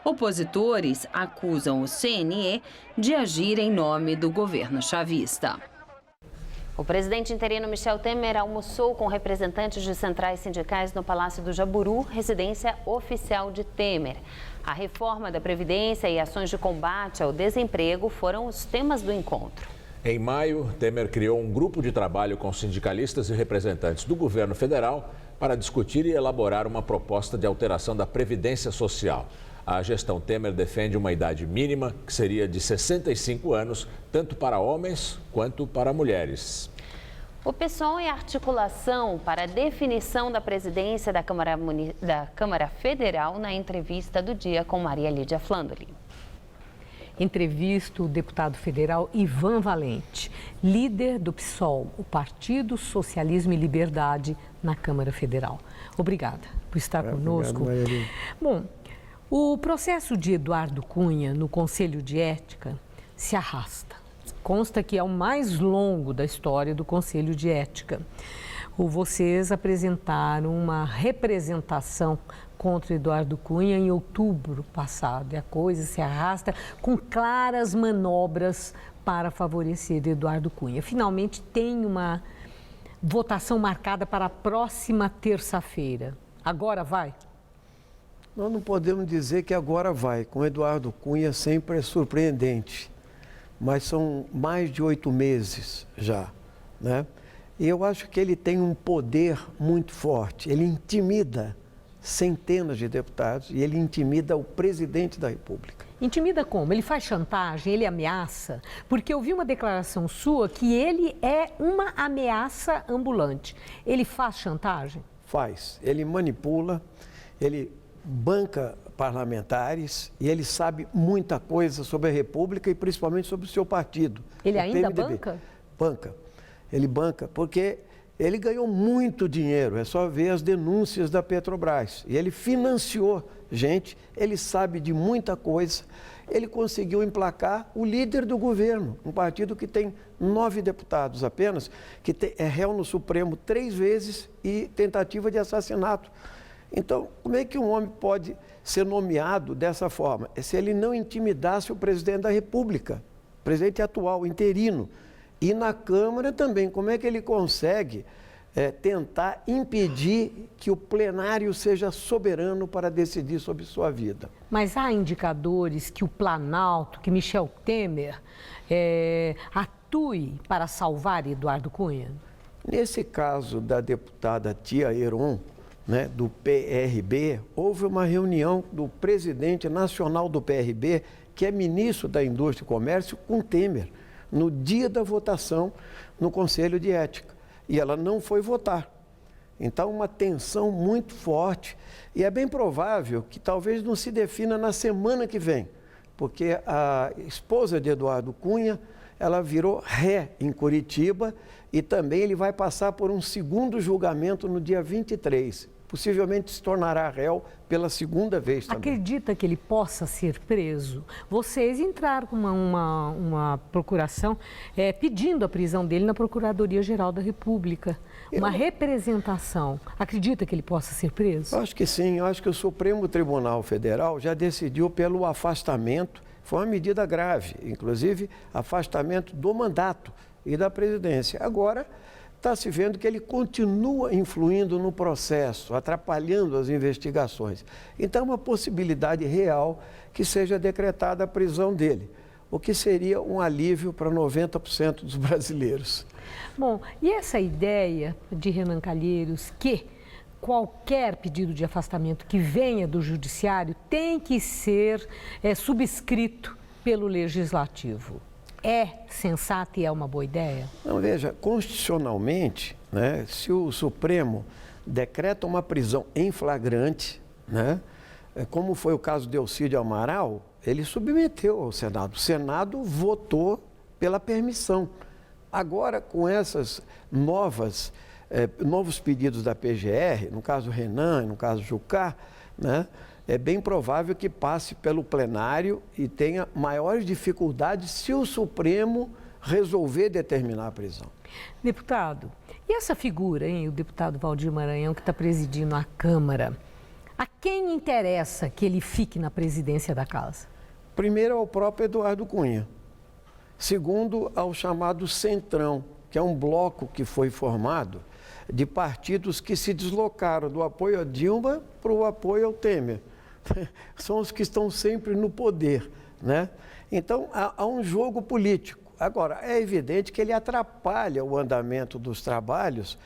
Opositores acusam o CNE de agir em nome do governo chavista. O presidente interino Michel Temer almoçou com representantes de centrais sindicais no Palácio do Jaburu, residência oficial de Temer. A reforma da Previdência e ações de combate ao desemprego foram os temas do encontro. Em maio, Temer criou um grupo de trabalho com sindicalistas e representantes do governo federal para discutir e elaborar uma proposta de alteração da Previdência Social. A gestão Temer defende uma idade mínima, que seria de 65 anos, tanto para homens quanto para mulheres. O PSOL em articulação para a definição da presidência da Câmara Federal na entrevista do dia com Maria Lídia Flandoli. Entrevista o deputado federal Ivan Valente, líder do PSOL, o Partido Socialismo e Liberdade, na Câmara Federal. Obrigada por estar conosco. Obrigado, bom, o processo de Eduardo Cunha no Conselho de Ética se arrasta. Consta que é o mais longo da história do Conselho de Ética. Vocês apresentaram uma representação contra Eduardo Cunha em outubro passado. E a coisa se arrasta com claras manobras para favorecer Eduardo Cunha. Finalmente tem uma votação marcada para a próxima terça-feira. Agora vai? Nós não podemos dizer que agora vai. Com Eduardo Cunha sempre é surpreendente. Mas são mais de 8 meses já, né? E eu acho que ele tem um poder muito forte. Ele intimida centenas de deputados e ele intimida o presidente da República. Intimida como? Ele faz chantagem, ele ameaça? Porque eu vi uma declaração sua que ele é uma ameaça ambulante. Ele faz chantagem? Faz. Ele manipula, ele banca parlamentares e ele sabe muita coisa sobre a República e principalmente sobre o seu partido. Ele ainda PMDB. banca? Banca. Ele banca porque ele ganhou muito dinheiro, é só ver as denúncias da Petrobras. E ele financiou gente, ele sabe de muita coisa. Ele conseguiu emplacar o líder do governo, um partido que tem 9 deputados apenas, que é réu no Supremo 3 vezes e tentativa de assassinato. Então, como é que um homem pode ser nomeado dessa forma? É se ele não intimidasse o presidente da República, o presidente atual, interino. E na Câmara também, como é que ele consegue tentar impedir que o plenário seja soberano para decidir sobre sua vida? Mas há indicadores que o Planalto, que Michel Temer atue para salvar Eduardo Cunha? Nesse caso da deputada Tia Heron, né, do PRB, houve uma reunião do presidente nacional do PRB, que é ministro da Indústria e Comércio, com Temer, no dia da votação no Conselho de Ética. E ela não foi votar. Então, uma tensão muito forte. E é bem provável que talvez não se defina na semana que vem, porque a esposa de Eduardo Cunha, ela virou ré em Curitiba e também ele vai passar por um segundo julgamento no dia 23. Possivelmente se tornará réu pela segunda vez também. Acredita que ele possa ser preso? Vocês entraram com uma procuração pedindo a prisão dele na Procuradoria-Geral da República. Uma representação. Acredita que ele possa ser preso? Eu acho que sim. Eu acho que o Supremo Tribunal Federal já decidiu pelo afastamento. Foi uma medida grave, inclusive afastamento do mandato e da presidência. Agora, está se vendo que ele continua influindo no processo, atrapalhando as investigações. Então, é uma possibilidade real que seja decretada a prisão dele, o que seria um alívio para 90% dos brasileiros. Bom, e essa ideia de Renan Calheiros que qualquer pedido de afastamento que venha do judiciário tem que ser subscrito pelo legislativo. É sensato e é uma boa ideia? Não, veja, constitucionalmente, né, se o Supremo decreta uma prisão em flagrante, né, como foi o caso de Elcídio Amaral, ele submeteu ao Senado. O Senado votou pela permissão. Agora, com essas novos pedidos da PGR, no caso Renan, no caso Jucá, né, é bem provável que passe pelo plenário e tenha maiores dificuldades se o Supremo resolver determinar a prisão. Deputado, e essa figura, hein, o deputado Valdir Maranhão, que está presidindo a Câmara, a quem interessa que ele fique na presidência da Casa? Primeiro, ao próprio Eduardo Cunha. Segundo, ao chamado Centrão, que é um bloco que foi formado de partidos que se deslocaram do apoio a Dilma para o apoio ao Temer. São os que estão sempre no poder, né? Então, há um jogo político. Agora, é evidente que ele atrapalha o andamento dos trabalhos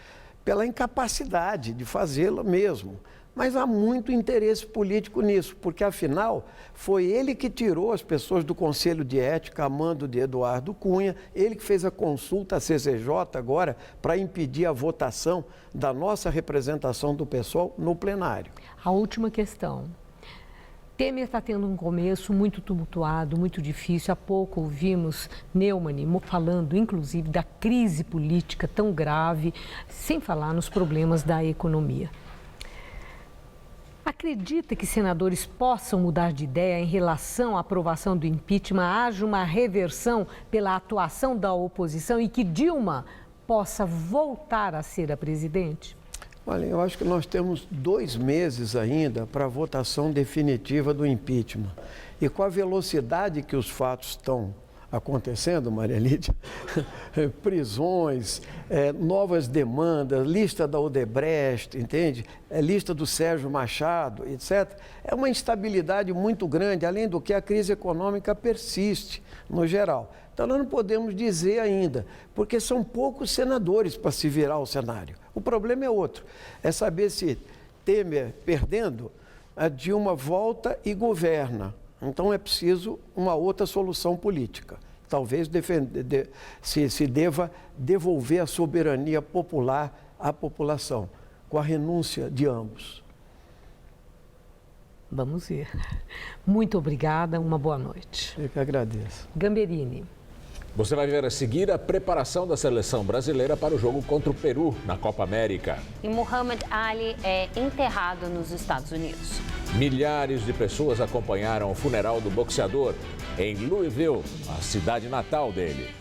pela incapacidade de fazê-lo mesmo. Mas há muito interesse político nisso, porque, afinal, foi ele que tirou as pessoas do Conselho de Ética a mando de Eduardo Cunha, ele que fez a consulta à CCJ agora para impedir a votação da nossa representação do PSOL no plenário. A última questão. Temer está tendo um começo muito tumultuado, muito difícil. Há pouco ouvimos Neumann falando, inclusive, da crise política tão grave, sem falar nos problemas da economia. Acredita que senadores possam mudar de ideia em relação à aprovação do impeachment, haja uma reversão pela atuação da oposição e que Dilma possa voltar a ser a presidente? Olha, eu acho que nós temos 2 meses ainda para a votação definitiva do impeachment. E com a velocidade que os fatos estão acontecendo, Maria Lídia, prisões, novas demandas, lista da Odebrecht, entende? Lista do Sérgio Machado, etc. É uma instabilidade muito grande, além do que a crise econômica persiste, no geral. Então, nós não podemos dizer ainda, porque são poucos senadores para se virar o cenário. O problema é outro, é saber se Temer perdendo, a Dilma volta e governa. Então, é preciso uma outra solução política. Talvez se deva devolver a soberania popular à população, com a renúncia de ambos. Vamos ver. Muito obrigada, uma boa noite. Eu que agradeço. Gamberini. Você vai ver a seguir a preparação da seleção brasileira para o jogo contra o Peru na Copa América. E Muhammad Ali é enterrado nos Estados Unidos. Milhares de pessoas acompanharam o funeral do boxeador em Louisville, a cidade natal dele.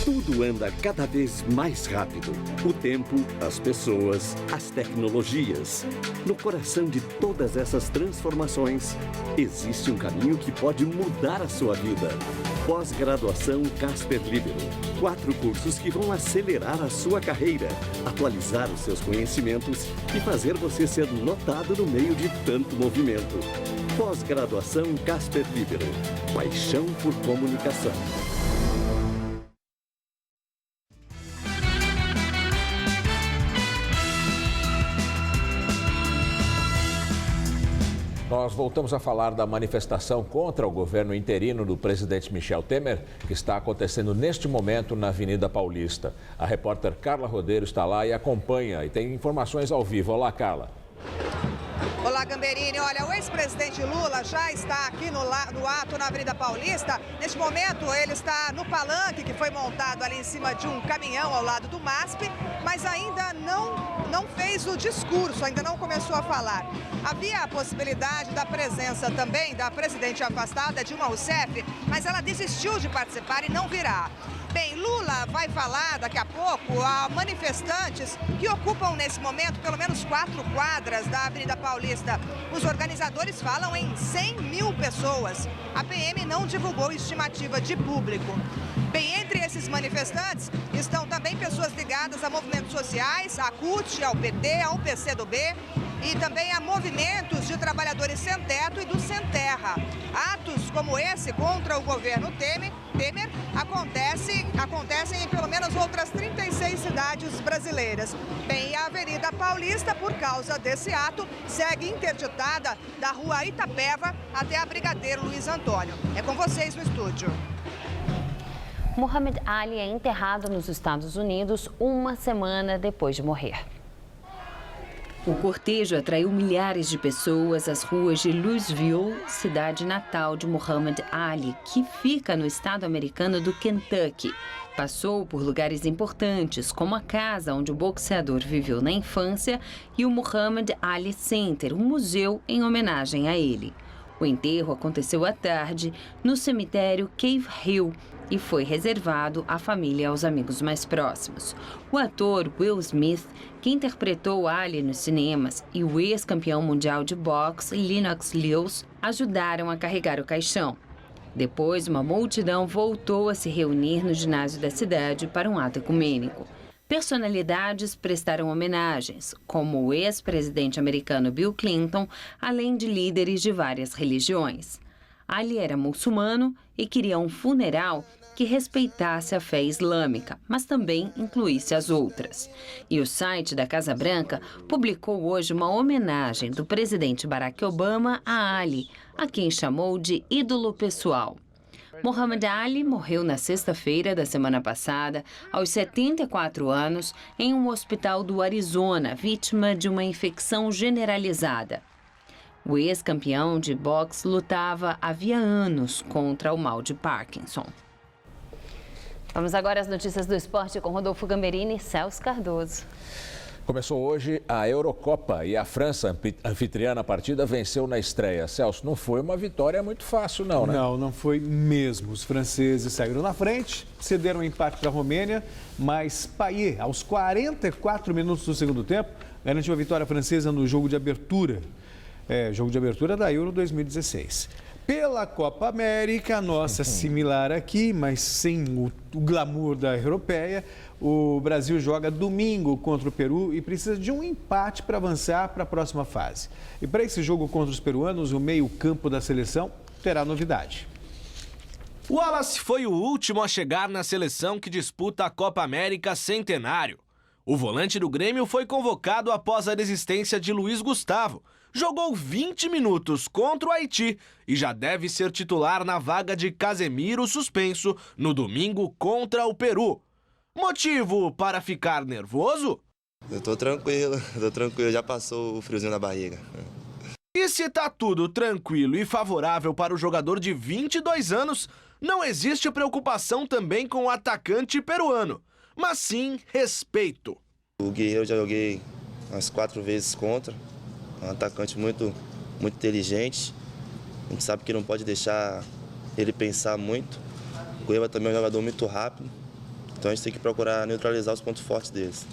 Tudo anda cada vez mais rápido. O tempo, as pessoas, as tecnologias. No coração de todas essas transformações, existe um caminho que pode mudar a sua vida. Pós-graduação Casper Libero. 4 cursos que vão acelerar a sua carreira, atualizar os seus conhecimentos e fazer você ser notado no meio de tanto movimento. Pós-graduação Casper Libero. Paixão por comunicação. Nós voltamos a falar da manifestação contra o governo interino do presidente Michel Temer, que está acontecendo neste momento na Avenida Paulista. A repórter Carla Rodeiro está lá e acompanha e tem informações ao vivo. Olá, Carla. Olá, Gamberini. Olha, o ex-presidente Lula já está aqui no ato na Avenida Paulista. Neste momento, ele está no palanque que foi montado ali em cima de um caminhão ao lado do MASP, mas ainda não fez o discurso, ainda não começou a falar. Havia a possibilidade da presença também da presidente afastada, Dilma Rousseff, mas ela desistiu de participar e não virá. Bem, Lula vai falar daqui a pouco a manifestantes que ocupam nesse momento pelo menos 4 quadras da Avenida Paulista. Os organizadores falam em 100 mil pessoas. A PM não divulgou estimativa de público. Bem, entre esses manifestantes estão também pessoas ligadas a movimentos sociais, à CUT, ao PT, ao PCdoB e também a movimentos de trabalhadores sem teto e do Sem Terra. Atos como esse contra o governo Temer acontecem em pelo menos outras 36 cidades cidades brasileiras. Bem, a Avenida Paulista, por causa desse ato, segue interditada da Rua Itapeva até a Brigadeiro Luiz Antônio. É com vocês no estúdio. Muhammad Ali é enterrado nos Estados Unidos uma semana depois de morrer. O cortejo atraiu milhares de pessoas às ruas de Louisville, cidade natal de Muhammad Ali, que fica no estado americano do Kentucky. Passou por lugares importantes, como a casa onde o boxeador viveu na infância e o Muhammad Ali Center, um museu em homenagem a ele. O enterro aconteceu à tarde no cemitério Cave Hill e foi reservado à família e aos amigos mais próximos. O ator Will Smith, que interpretou Ali nos cinemas, e o ex-campeão mundial de boxe Lennox Lewis ajudaram a carregar o caixão. Depois, uma multidão voltou a se reunir no ginásio da cidade para um ato ecumênico. Personalidades prestaram homenagens, como o ex-presidente americano Bill Clinton, além de líderes de várias religiões. Ali era muçulmano e queria um funeral que respeitasse a fé islâmica, mas também incluísse as outras. E o site da Casa Branca publicou hoje uma homenagem do presidente Barack Obama a Ali, a quem chamou de ídolo pessoal. Muhammad Ali morreu na sexta-feira da semana passada, aos 74 anos, em um hospital do Arizona, vítima de uma infecção generalizada. O ex-campeão de boxe lutava havia anos contra o mal de Parkinson. Vamos agora às notícias do esporte com Rodolfo Gamberini e Celso Cardoso. Começou hoje a Eurocopa e a França, anfitriã na partida, venceu na estreia. Celso, não foi uma vitória muito fácil não, né? Não foi mesmo. Os franceses saíram na frente, cederam um empate para a Romênia, mas Payet, aos 44 minutos do segundo tempo, garantiu a vitória francesa no jogo de abertura. Jogo de abertura da Euro 2016. Pela Copa América, nossa similar aqui, mas sem o glamour da europeia, o Brasil joga domingo contra o Peru e precisa de um empate para avançar para a próxima fase. E para esse jogo contra os peruanos, o meio-campo da seleção terá novidade. O Wallace foi o último a chegar na seleção que disputa a Copa América Centenário. O volante do Grêmio foi convocado após a desistência de Luiz Gustavo. Jogou 20 minutos contra o Haiti e já deve ser titular na vaga de Casemiro suspenso no domingo contra o Peru. Motivo para ficar nervoso? Eu tô tranquilo, já passou o friozinho na barriga. E se tá tudo tranquilo e favorável para o jogador de 22 anos, não existe preocupação também com o atacante peruano, mas sim respeito. O Guerreiro eu já joguei umas 4 vezes contra. Um atacante muito inteligente. A gente sabe que não pode deixar ele pensar muito. O Cueva também é um jogador muito rápido. Então a gente tem que procurar neutralizar os pontos fortes deles.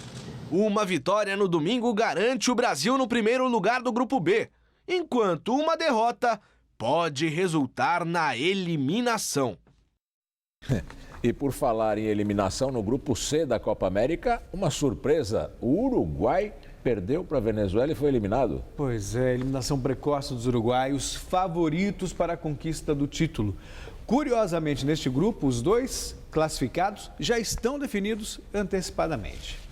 Uma vitória no domingo garante o Brasil no primeiro lugar do Grupo B, enquanto uma derrota pode resultar na eliminação. E por falar em eliminação, no Grupo C da Copa América, uma surpresa. O Uruguai perdeu para a Venezuela e foi eliminado. Pois é, eliminação precoce dos uruguaios, favoritos para a conquista do título. Curiosamente, neste grupo, os dois classificados já estão definidos antecipadamente.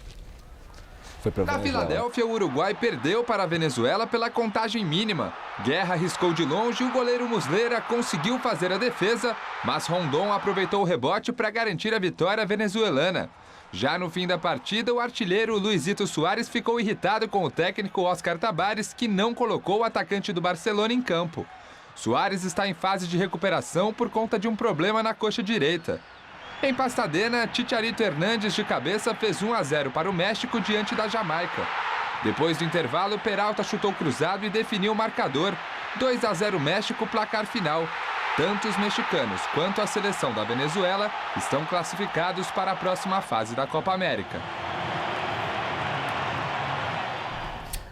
Na Filadélfia, o Uruguai perdeu para a Venezuela pela contagem mínima. Guerra arriscou de longe e o goleiro Muslera conseguiu fazer a defesa, mas Rondon aproveitou o rebote para garantir a vitória venezuelana. Já no fim da partida, o artilheiro Luizito Soares ficou irritado com o técnico Oscar Tabares, que não colocou o atacante do Barcelona em campo. Soares está em fase de recuperação por conta de um problema na coxa direita. Em Pasadena, Chicharito Hernández de cabeça fez 1-0 para o México diante da Jamaica. Depois do intervalo, Peralta chutou cruzado e definiu o marcador. 2-0 México, placar final. Tanto os mexicanos quanto a seleção da Venezuela estão classificados para a próxima fase da Copa América.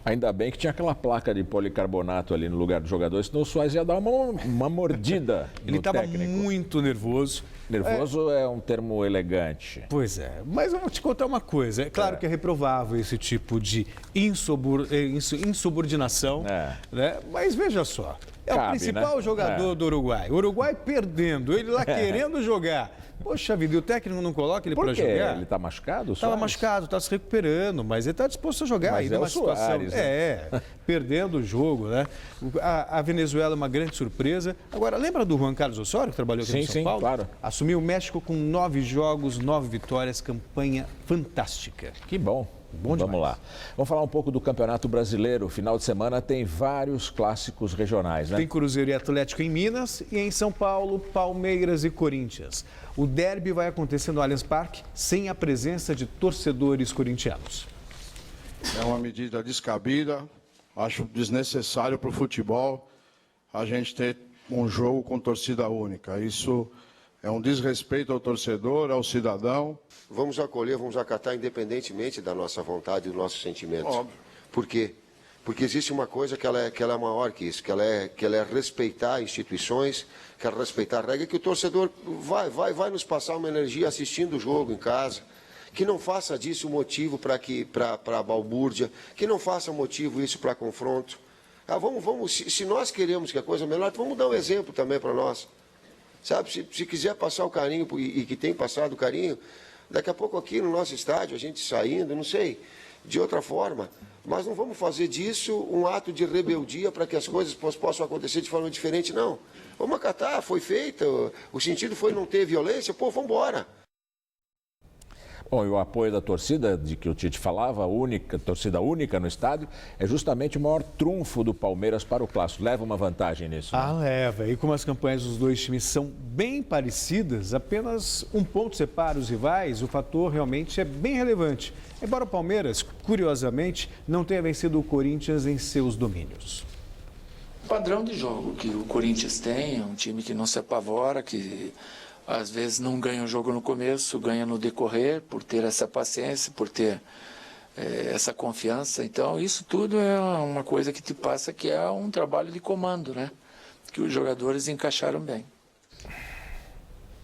Ainda bem que tinha aquela placa de policarbonato ali no lugar do jogador, senão o Soares ia dar uma mordida. Ele estava muito nervoso. Nervoso é um termo elegante. Pois é, mas eu vou te contar uma coisa. É claro que é reprovável esse tipo de insubordinação, né? Mas veja só, é o principal jogador do Uruguai. O Uruguai perdendo, ele lá querendo jogar. Poxa vida, e o técnico não coloca ele para Por quê? jogar? Ele está machucado? Estava machucado, está se recuperando, mas ele está disposto a jogar. Mas aí numa Suárez, situação, perdendo o jogo, né? A Venezuela é uma grande surpresa. Agora, lembra do Juan Carlos Osório, que trabalhou aqui no São Paulo? Claro. Assumiu o México com 9 jogos, 9 vitórias, campanha fantástica. Que bom. Vamos lá. Vamos falar um pouco do Campeonato Brasileiro. Final de semana tem vários clássicos regionais, né? Tem Cruzeiro e Atlético em Minas e em São Paulo, Palmeiras e Corinthians. O derby vai acontecer no Allianz Parque sem a presença de torcedores corintianos. É uma medida descabida, acho desnecessário para o futebol a gente ter um jogo com torcida única. Isso é um desrespeito ao torcedor, ao cidadão. Vamos acolher, vamos acatar independentemente da nossa vontade e dos nossos sentimentos. Óbvio. Por quê? Porque existe uma coisa que ela é maior que isso, que ela é respeitar instituições, que é respeitar a regra, que o torcedor vai nos passar uma energia assistindo o jogo em casa, que não faça disso motivo para balbúrdia, que não faça motivo isso para confronto. Se nós queremos que a coisa melhore, vamos dar um exemplo também para nós. Sabe, se quiser passar o carinho, e que tem passado o carinho, daqui a pouco aqui no nosso estádio, a gente saindo, não sei, de outra forma. Mas não vamos fazer disso um ato de rebeldia para que as coisas possam acontecer de forma diferente, não. Vamos acatar, foi feita, o sentido foi não ter violência, vamos embora. Bom, e o apoio da torcida, de que o Tite falava, torcida única no estádio, é justamente o maior trunfo do Palmeiras para o Clássico. Leva uma vantagem nisso. Né? Leva. E como as campanhas dos dois times são bem parecidas, apenas um ponto separa os rivais, o fator realmente é bem relevante. Embora o Palmeiras, curiosamente, não tenha vencido o Corinthians em seus domínios. O padrão de jogo que o Corinthians tem, é um time que não se apavora, que às vezes não ganha o jogo no começo, ganha no decorrer, por ter essa paciência, por ter essa confiança. Então, isso tudo é uma coisa que te passa que é um trabalho de comando, né? Que os jogadores encaixaram bem.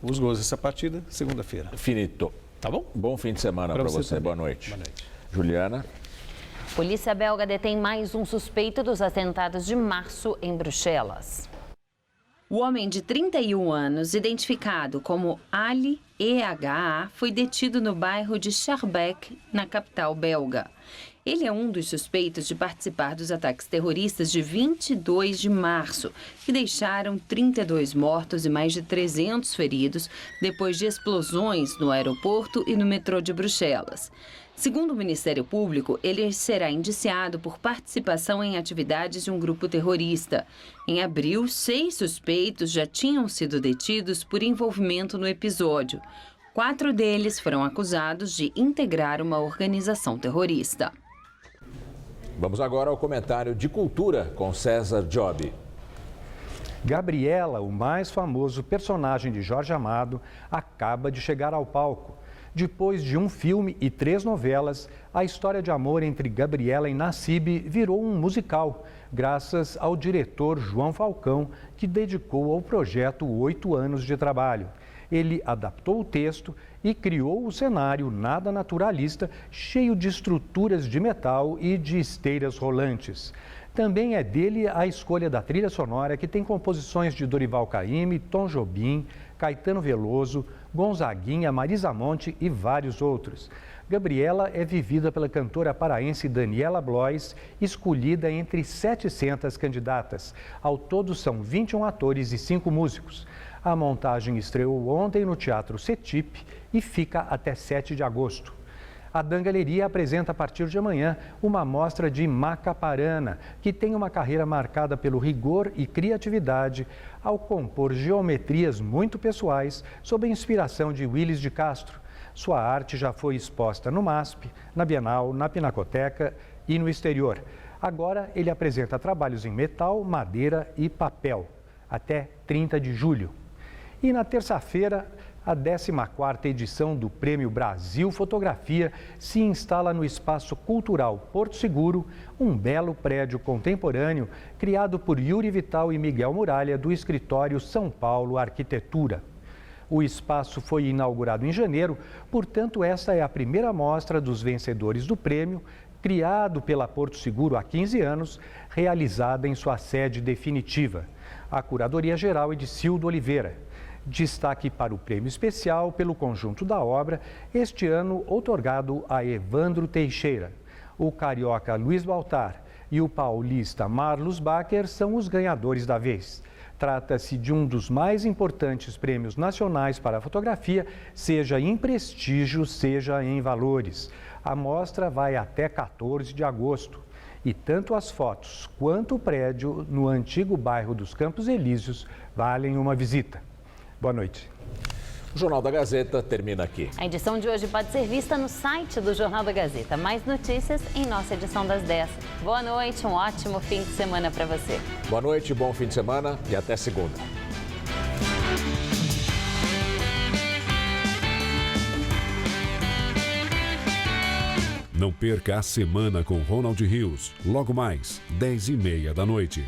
Os gols dessa partida, segunda-feira. Finito. Tá bom? Bom fim de semana para você. Boa noite. Boa noite. Juliana. Polícia belga detém mais um suspeito dos atentados de março em Bruxelas. O homem de 31 anos, identificado como Ali EHA, foi detido no bairro de Schaerbeek, na capital belga. Ele é um dos suspeitos de participar dos ataques terroristas de 22 de março, que deixaram 32 mortos e mais de 300 feridos depois de explosões no aeroporto e no metrô de Bruxelas. Segundo o Ministério Público, ele será indiciado por participação em atividades de um grupo terrorista. Em abril, 6 suspeitos já tinham sido detidos por envolvimento no episódio. 4 deles foram acusados de integrar uma organização terrorista. Vamos agora ao comentário de cultura com César Job. Gabriela, o mais famoso personagem de Jorge Amado, acaba de chegar ao palco. Depois de um filme e 3 novelas, a história de amor entre Gabriela e Nassib virou um musical, graças ao diretor João Falcão, que dedicou ao projeto 8 anos de trabalho. Ele adaptou o texto e criou o cenário nada naturalista, cheio de estruturas de metal e de esteiras rolantes. Também é dele a escolha da trilha sonora, que tem composições de Dorival Caymmi, Tom Jobim, Caetano Veloso, Gonzaguinha, Marisa Monte e vários outros. Gabriela é vivida pela cantora paraense Daniela Blois, escolhida entre 700 candidatas. Ao todo são 21 atores e 5 músicos. A montagem estreou ontem no Teatro Cetip e fica até 7 de agosto. A Dan Galeria apresenta a partir de amanhã uma mostra de Macaparana, que tem uma carreira marcada pelo rigor e criatividade ao compor geometrias muito pessoais sob a inspiração de Willis de Castro. Sua arte já foi exposta no MASP, na Bienal, na Pinacoteca e no exterior. Agora ele apresenta trabalhos em metal, madeira e papel, até 30 de julho. E na terça-feira, a 14ª edição do Prêmio Brasil Fotografia se instala no Espaço Cultural Porto Seguro, um belo prédio contemporâneo criado por Yuri Vital e Miguel Muralha, do escritório São Paulo Arquitetura. O espaço foi inaugurado em janeiro, portanto, esta é a primeira mostra dos vencedores do prêmio, criado pela Porto Seguro há 15 anos, realizada em sua sede definitiva. A curadoria geral é de Cildo Oliveira. Destaque para o prêmio especial pelo conjunto da obra, este ano outorgado a Evandro Teixeira. O carioca Luiz Baltar e o paulista Marlos Bacher são os ganhadores da vez. Trata-se de um dos mais importantes prêmios nacionais para a fotografia, seja em prestígio, seja em valores. A mostra vai até 14 de agosto. E tanto as fotos quanto o prédio no antigo bairro dos Campos Elíseos valem uma visita. Boa noite. O Jornal da Gazeta termina aqui. A edição de hoje pode ser vista no site do Jornal da Gazeta. Mais notícias em nossa edição das 10. Boa noite, um ótimo fim de semana para você. Boa noite, bom fim de semana e até segunda. Não perca a semana com Ronald Rios. Logo mais, 10h30 da noite.